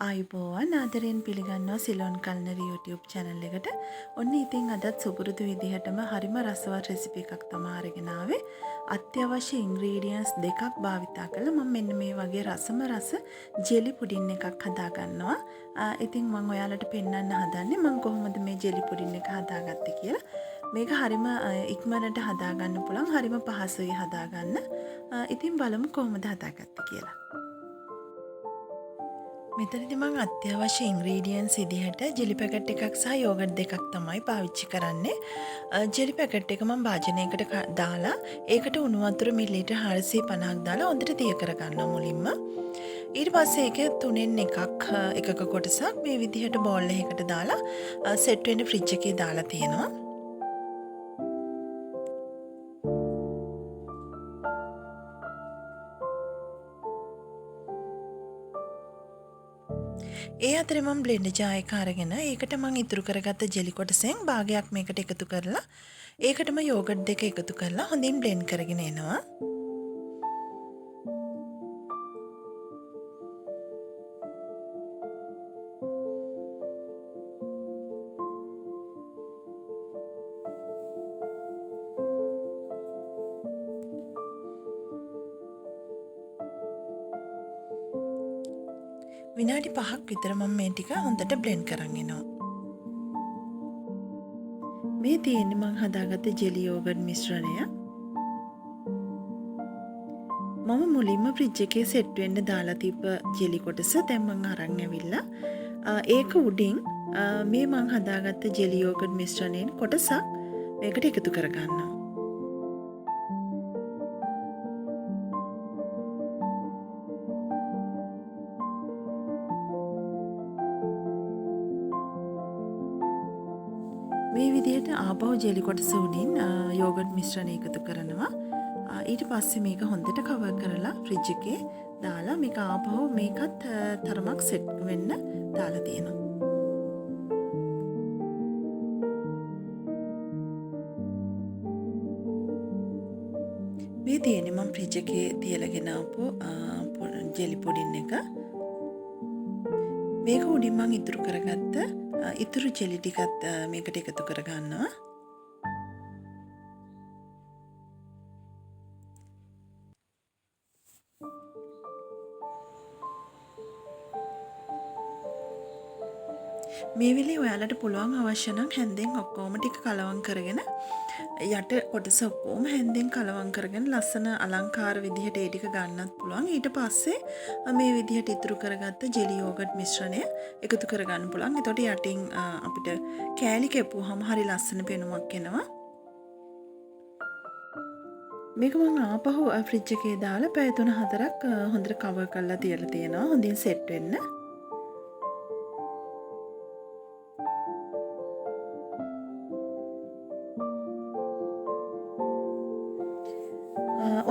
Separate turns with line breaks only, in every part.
ආයුබෝවන් ආදරයෙන් පිළිගන්නවා Ceylon Culinary YouTube channel එකට. ඔන්න ඉතින් අදත් සුපුරුදු විදිහටම හරිම රසවත් රෙසිපි එකක් තමයි අරගෙන ආවේ. අත්‍යවශ්‍ය ingredients දෙකක් භාවිතා කරලා මම මෙන්න මේ වගේ රසම රස ජෙලි පුඩින් එකක් හදා ගන්නවා. ඉතින් මම ඔයාලට පෙන්වන්න හදන්නේ මම කොහොමද මේ ජෙලි පුඩින් එක හදාගත්තේ කියලා. මේක හරිම ඉක්මනට හදා ගන්න පුළුවන්. හරිම පහසුයි හදා ගන්න. ඉතින් බලමු කොහොමද හදාගත්තේ කියලා. මෙතනදි මම අත්‍යවශ්‍ය ingredients විදිහට ජෙලි පැකට් එකක් සහ යෝගට් දෙකක් තමයි පාවිච්චි කරන්නේ. ජෙලි පැකට් එක මම භාජනයකට දාලා ඒකට උණු වතුර මිලිලීටර් 450ක් දාලා හොඳට තිය කරගන්නවා මුලින්ම. ඊට පස්සේ ඒක තුනෙන් එකක කොටසක් මේ විදිහට බෝල් එකකට දාලා සෙට් වෙන්න ෆ්‍රිජ් එකේ දාලා තියෙනවා. ඒ අතරේ මම බ්ලෙන්ඩර් ජාර් එක අරගෙන ඒකට මම ඉතුරු කරගත්ත ජෙලි කොටසෙන් භාගයක් මේකට එකතු කරලා ඒකටම යෝගට් දෙක එකතු කරලා හොඳින් බ්ලෙන්ඩ් කරගෙන එනවා. විනාඩි 5ක් විතර මම මේ ටික හොඳට බ්ලෙන්ඩ් කරන් එනවා. මේ තියෙන්නේ මම හදාගත්ත ජෙලි යෝගට් මිශ්‍රණය. මම මුලින්ම ෆ්‍රිජ් එකේ සෙට් වෙන්න දාලා තිබ්බ ජෙලි කොටස දැන් මම අරන් ඇවිල්ලා ඒක උඩින් මේ මම හදාගත්ත ජෙලි යෝගට් මිශ්‍රණයෙන් කොටසක් මේකට එකතු කරගන්නවා. මේ විදිහට ආපහු ජෙලි කොටස උඩින් යෝගට් මිශ්‍රණය එකතු කරනවා. ඊට පස්සේ මේක හොඳට කවර් කරලා ෆ්‍රිජ් එකේ දාලා මේක ආපහු මේකත් තරමක් සෙට් වෙන්න දාලා තියෙනවා. මේ තියෙන්නේ මම ෆ්‍රිජ් එකේ තියලාගෙන ආපු ජෙලි පුඩින් එක. මේක උඩින් මම ඉතුරු කරගත්ත ඉතුරු ජෙලි ටිකත් මේකට එකතු කරගන්නවා. මේ වෙලේ ඔයාලට පුළුවන් අවශ්‍ය නම් හැන්දෙන් ඔක්කොම ටික කලවම් කරගෙන යට කොටස ඔක්කොම හැන්දෙන් කලවම් කරගෙන ලස්සන අලංකාර විදිහට ඒ ටික ගන්නත් පුළුවන්. ඊට පස්සේ මේ විදිහට ඉතුරු කරගත්ත ජෙලි යෝගට් මිශ්‍රණය එකතු කරගන්න පුළුවන්. එතකොට යටින් අපිට කෑලි කැපුවාම හරි ලස්සන පෙනුමක් එනවා. මේක මම ආපහු ෆ්‍රිජ් එකේ දාලා පැය 3-4ක් හොඳට කවර් කරලා තියලා තියෙනවා. හොඳින් සෙට් වෙන්න.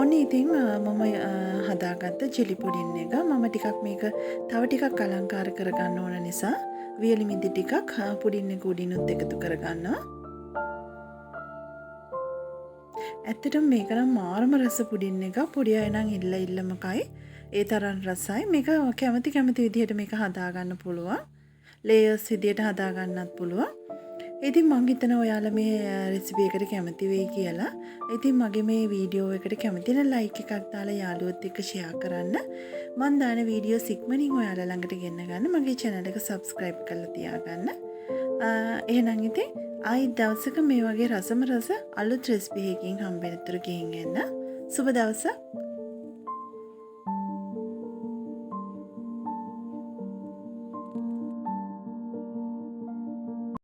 ඔන්න ඉතින් මම හදාගත්ත ජෙලි පුඩින් එක මම ටිකක් මේක තව ටිකක් අලංකාර කරගන්න ඕන නිසා වියලි මිදි ටිකක් පුඩින් එක උඩිනුත් එකතු කරගන්නවා. ඇත්තටම මේක නම් මාරම රස පුඩින් එක. පොඩි අය නම් ඉල්ලම කයි. ඒ තරම් රසයි. මේක කැමති විදිහට මේක හදාගන්න පුළුවන්. ලේයර්ස් විදිහට හදාගන්නත් පුළුවන්. ඉතින් මං හිතනවා ඔයාලා මේ රෙසිපි එකට කැමති වෙයි කියලා. ඉතින් මගේ මේ වීඩියෝ එකට කැමති නම් ලයික් එකක් දාලා යාළුවොත් එක්ක ෂෙයා කරන්න. මං දාන වීඩියෝස් ඉක්මනින් ඔයාලා ළඟට ගෙන්න ගන්න. මගේ channel එක subscribe කරලා තියාගන්න. එහෙනම් ඉතින් ආයි දවසක මේ වගේ රසම රස අලුත් රෙසිපි එකකින් හම්බෙන්නතුරු ගිහින් එන්න. සුබ දවසක්.